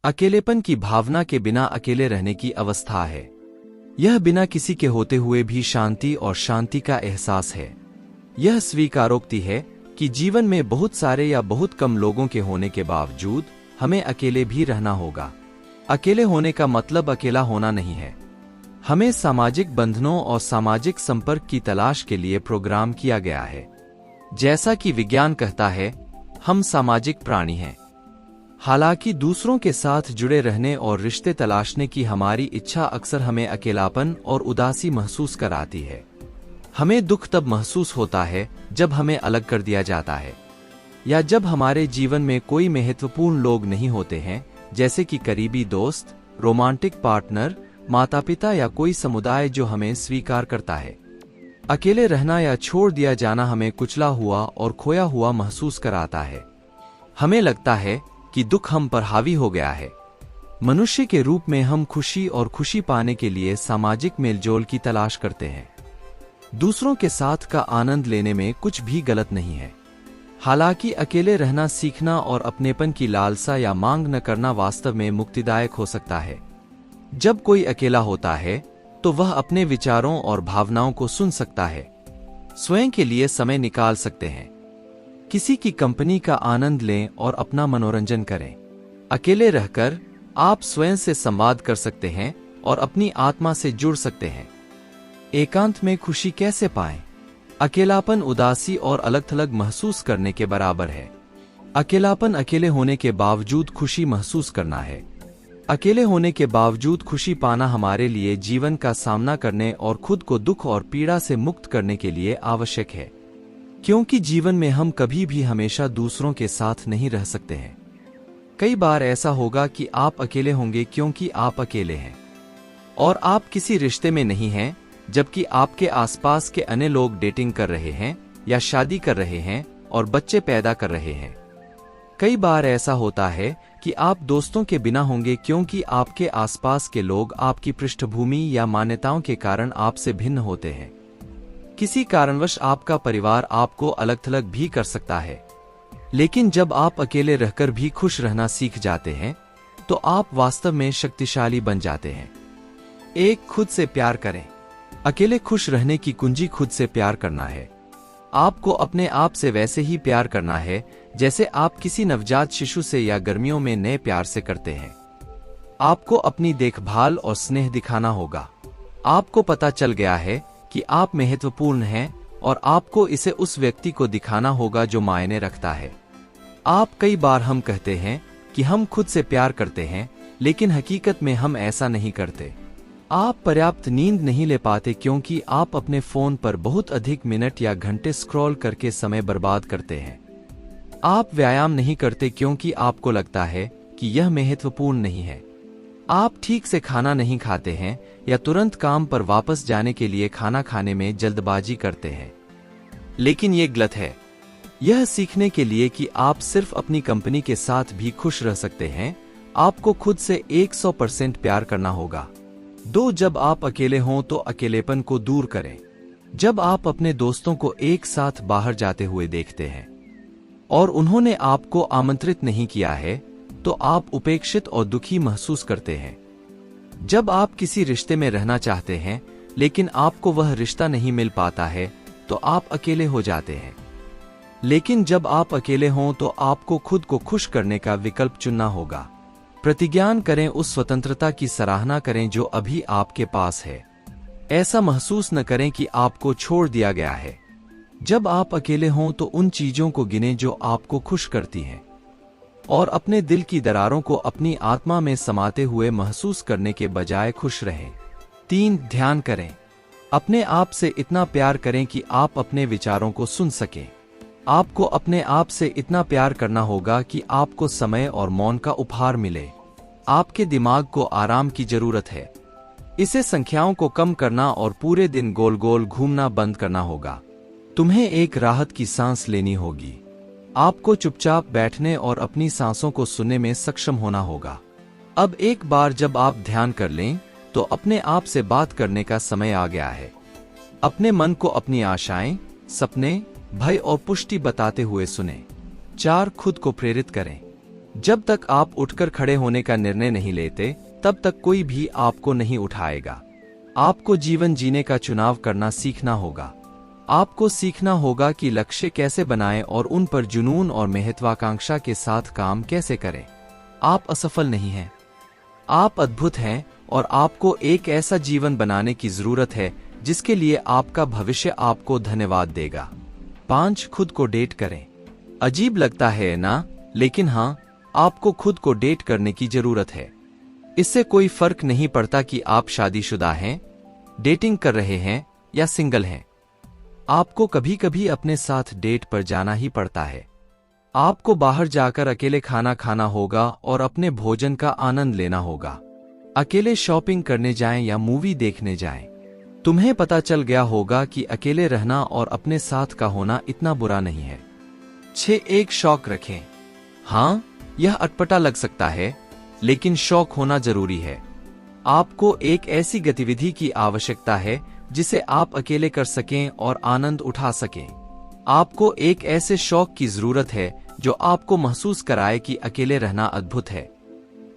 अकेलेपन की भावना के बिना अकेले रहने की अवस्था है। यह बिना किसी के होते हुए भी शांति और शांति का एहसास है। यह स्वीकारोक्ति है कि जीवन में बहुत सारे या बहुत कम लोगों के होने के बावजूद हमें अकेले भी रहना होगा। अकेले होने का मतलब अकेला होना नहीं है। हमें सामाजिक बंधनों और सामाजिक संपर्क की तलाश के लिए प्रोग्राम किया गया है। जैसा कि विज्ञान कहता है, हम सामाजिक प्राणी हैं। हालांकि दूसरों के साथ जुड़े रहने और रिश्ते तलाशने की हमारी इच्छा अक्सर हमें अकेलापन और उदासी महसूस कराती है। हमें दुख तब महसूस होता है जब हमें अलग कर दिया जाता है, या जब हमारे जीवन में कोई महत्वपूर्ण लोग नहीं होते हैं, जैसे कि करीबी दोस्त, रोमांटिक पार्टनर, माता पिता या कोई समुदाय जो हमें स्वीकार करता है। अकेले रहना या छोड़ दिया जाना हमें कुचला हुआ और खोया हुआ महसूस कराता है। हमें लगता है कि दुख हम पर हावी हो गया है। मनुष्य के रूप में हम खुशी और खुशी पाने के लिए सामाजिक मेलजोल की तलाश करते हैं। दूसरों के साथ का आनंद लेने में कुछ भी गलत नहीं है। हालांकि अकेले रहना सीखना और अपनेपन की लालसा या मांग न करना वास्तव में मुक्तिदायक हो सकता है। जब कोई अकेला होता है तो वह अपने विचारों और भावनाओं को सुन सकता है, स्वयं के लिए समय निकाल सकते हैं, किसी की कंपनी का आनंद लें और अपना मनोरंजन करें। अकेले रहकर आप स्वयं से संवाद कर सकते हैं और अपनी आत्मा से जुड़ सकते हैं। एकांत में खुशी कैसे पाएं? अकेलापन उदासी और अलग-थलग महसूस करने के बराबर है। अकेलापन अकेले होने के बावजूद खुशी महसूस करना है। अकेले होने के बावजूद खुशी पाना हमारे लिए जीवन का सामना करने और खुद को दुख और पीड़ा से मुक्त करने के लिए आवश्यक है, क्योंकि जीवन में हम कभी भी हमेशा दूसरों के साथ नहीं रह सकते हैं। कई बार ऐसा होगा कि आप अकेले होंगे क्योंकि आप अकेले हैं और आप किसी रिश्ते में नहीं हैं, जबकि आपके आसपास के अन्य लोग डेटिंग कर रहे हैं या शादी कर रहे हैं और बच्चे पैदा कर रहे हैं। कई बार ऐसा होता है कि आप दोस्तों के बिना होंगे क्योंकि आपके आसपास के लोग आपकी पृष्ठभूमि या मान्यताओं के कारण आपसे भिन्न होते हैं। किसी कारणवश आपका परिवार आपको अलग-थलग भी कर सकता है, लेकिन जब आप अकेले रहकर भी खुश रहना सीख जाते हैं तो आप वास्तव में शक्तिशाली बन जाते हैं। एक, खुद से प्यार करें। अकेले खुश रहने की कुंजी खुद से प्यार करना है। आपको अपने आप से वैसे ही प्यार करना है जैसे आप किसी नवजात शिशु से या गर्मियों में नए प्यार से करते हैं। आपको अपनी देखभाल और स्नेह दिखाना होगा। आपको पता चल गया है कि आप महत्वपूर्ण हैं और आपको इसे उस व्यक्ति को दिखाना होगा जो मायने रखता है। कई बार हम कहते हैं कि हम खुद से प्यार करते हैं, लेकिन हकीकत में हम ऐसा नहीं करते। आप पर्याप्त नींद नहीं ले पाते क्योंकि आप अपने फोन पर बहुत अधिक मिनट या घंटे स्क्रॉल करके समय बर्बाद करते हैं। आप व्यायाम नहीं करते क्योंकि आपको लगता है कि यह महत्वपूर्ण नहीं है। आप ठीक से खाना नहीं खाते हैं या तुरंत काम पर वापस जाने के लिए खाना खाने में जल्दबाजी करते हैं। लेकिन ये गलत है। यह सीखने के लिए कि आप सिर्फ अपनी कंपनी के साथ भी खुश रह सकते हैं, आपको खुद से 100% प्यार करना होगा। 2, जब आप अकेले हों तो अकेलेपन को दूर करें। जब आप अपने दोस्तों को एक साथ बाहर जाते हुए देखते हैं और उन्होंने आपको आमंत्रित नहीं किया है, तो आप उपेक्षित और दुखी महसूस करते हैं। जब आप किसी रिश्ते में रहना चाहते हैं लेकिन आपको वह रिश्ता नहीं मिल पाता है, तो आप अकेले हो जाते हैं। लेकिन जब आप अकेले हों तो आपको खुद को खुश करने का विकल्प चुनना होगा। प्रतिज्ञान करें, उस स्वतंत्रता की सराहना करें जो अभी आपके पास है। ऐसा महसूस न करें कि आपको छोड़ दिया गया है। जब आप अकेले हों तो उन चीजों को गिनें जो आपको खुश करती हैं और अपने दिल की दरारों को अपनी आत्मा में समाते हुए महसूस करने के बजाय खुश रहें। 3, ध्यान करें। अपने आप से इतना प्यार करें कि आप अपने विचारों को सुन सकें। आपको अपने आप से इतना प्यार करना होगा कि आपको समय और मौन का उपहार मिले। आपके दिमाग को आराम की जरूरत है। इसे संख्याओं को कम करना और पूरे दिन गोल गोल घूमना बंद करना होगा। तुम्हें एक राहत की सांस लेनी होगी। आपको चुपचाप बैठने और अपनी सांसों को सुनने में सक्षम होना होगा। अब एक बार जब आप ध्यान कर लें तो अपने आप से बात करने का समय आ गया है। अपने मन को अपनी आशाएं, सपने, भय और पुष्टि बताते हुए सुने। 4, खुद को प्रेरित करें। जब तक आप उठकर खड़े होने का निर्णय नहीं लेते, तब तक कोई भी आपको नहीं उठाएगा। आपको जीवन जीने का चुनाव करना सीखना होगा। आपको सीखना होगा कि लक्ष्य कैसे बनाएं और उन पर जुनून और महत्वाकांक्षा के साथ काम कैसे करें। आप असफल नहीं हैं, आप अद्भुत हैं और आपको एक ऐसा जीवन बनाने की जरूरत है जिसके लिए आपका भविष्य आपको धन्यवाद देगा। 5. खुद को डेट करें। अजीब लगता है ना, लेकिन हाँ, आपको खुद को डेट करने की जरूरत है। इससे कोई फर्क नहीं पड़ता कि आप शादीशुदा हैं, डेटिंग कर रहे हैं या सिंगल हैं। आपको कभी कभी अपने साथ डेट पर जाना ही पड़ता है। आपको बाहर जाकर अकेले खाना खाना होगा और अपने भोजन का आनंद लेना होगा। अकेले शॉपिंग करने जाएं या मूवी देखने जाएं। तुम्हें पता चल गया होगा कि अकेले रहना और अपने साथ का होना इतना बुरा नहीं है। 6. एक शौक रखें। हाँ, यह अटपटा लग सकता है, लेकिन शौक होना जरूरी है। आपको एक ऐसी गतिविधि की आवश्यकता है जिसे आप अकेले कर सकें और आनंद उठा सकें। आपको एक ऐसे शौक की जरूरत है जो आपको महसूस कराए कि अकेले रहना अद्भुत है।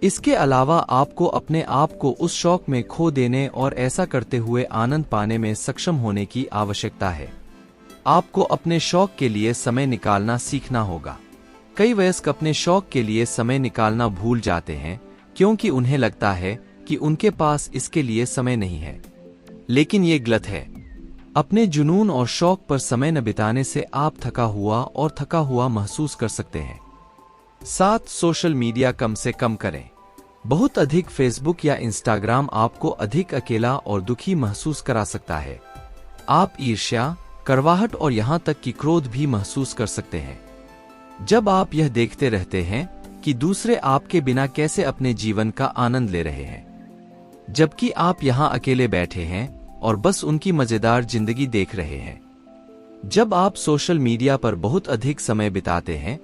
इसके अलावा आपको अपने आप को उस शौक में खो देने और ऐसा करते हुए आनंद पाने में सक्षम होने की आवश्यकता है। आपको अपने शौक के लिए समय निकालना सीखना होगा। कई वयस्क अपने शौक के लिए समय निकालना भूल जाते हैं क्योंकि उन्हें लगता है कि उनके पास इसके लिए समय नहीं है, लेकिन ये गलत है। अपने जुनून और शौक पर समय न बिताने से आप थका हुआ महसूस कर सकते हैं। 7. सोशल मीडिया कम से कम करें। बहुत अधिक फेसबुक या इंस्टाग्राम आपको अधिक अकेला और दुखी महसूस करा सकता है। आप ईर्ष्या, कड़वाहट और यहां तक कि क्रोध भी महसूस कर सकते हैं जब आप यह देखते रहते हैं कि दूसरे आपके बिना कैसे अपने जीवन का आनंद ले रहे हैं, जबकि आप यहां अकेले बैठे हैं और बस उनकी मजेदार जिंदगी देख रहे हैं। जब आप सोशल मीडिया पर बहुत अधिक समय बिताते हैं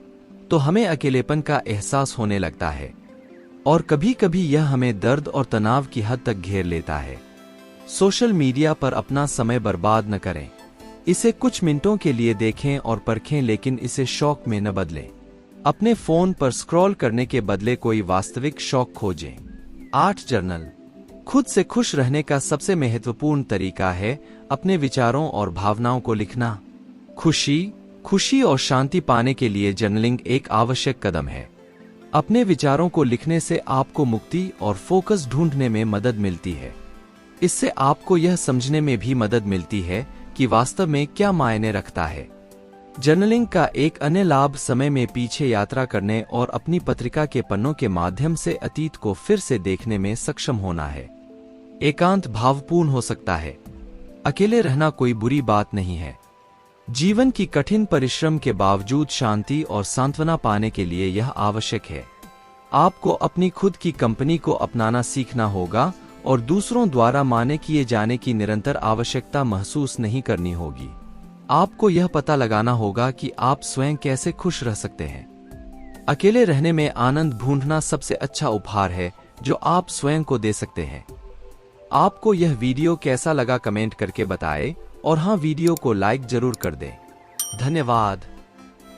तो हमें अकेलेपन का एहसास होने लगता है और कभी कभी यह हमें दर्द और तनाव की हद तक घेर लेता है। सोशल मीडिया पर अपना समय बर्बाद न करें। इसे कुछ मिनटों के लिए देखें और परखें, लेकिन इसे शौक में न बदलें। अपने फोन पर स्क्रॉल करने के बदले कोई वास्तविक शौक खोजें। 8. जर्नल। खुद से खुश रहने का सबसे महत्वपूर्ण तरीका है अपने विचारों और भावनाओं को लिखना। खुशी और शांति पाने के लिए जर्नलिंग एक आवश्यक कदम है। अपने विचारों को लिखने से आपको मुक्ति और फोकस ढूंढने में मदद मिलती है। इससे आपको यह समझने में भी मदद मिलती है कि वास्तव में क्या मायने रखता है। जर्नलिंग का एक अन्य लाभ समय में पीछे यात्रा करने और अपनी पत्रिका के पन्नों के माध्यम से अतीत को फिर से देखने में सक्षम होना है। एकांत भावपूर्ण हो सकता है। अकेले रहना कोई बुरी बात नहीं है। जीवन की कठिन परिश्रम के बावजूद शांति और सांत्वना पाने के लिए यह आवश्यक है। आपको अपनी खुद की कंपनी को अपनाना सीखना होगा और दूसरों द्वारा माने किए जाने की निरंतर आवश्यकता महसूस नहीं करनी होगी। आपको यह पता लगाना होगा कि आप स्वयं कैसे खुश रह सकते हैं। अकेले रहने में आनंद ढूंढना सबसे अच्छा उपहार है जो आप स्वयं को दे सकते हैं। आपको यह वीडियो कैसा लगा कमेंट करके बताएं और हाँ, वीडियो को लाइक जरूर कर दें। धन्यवाद।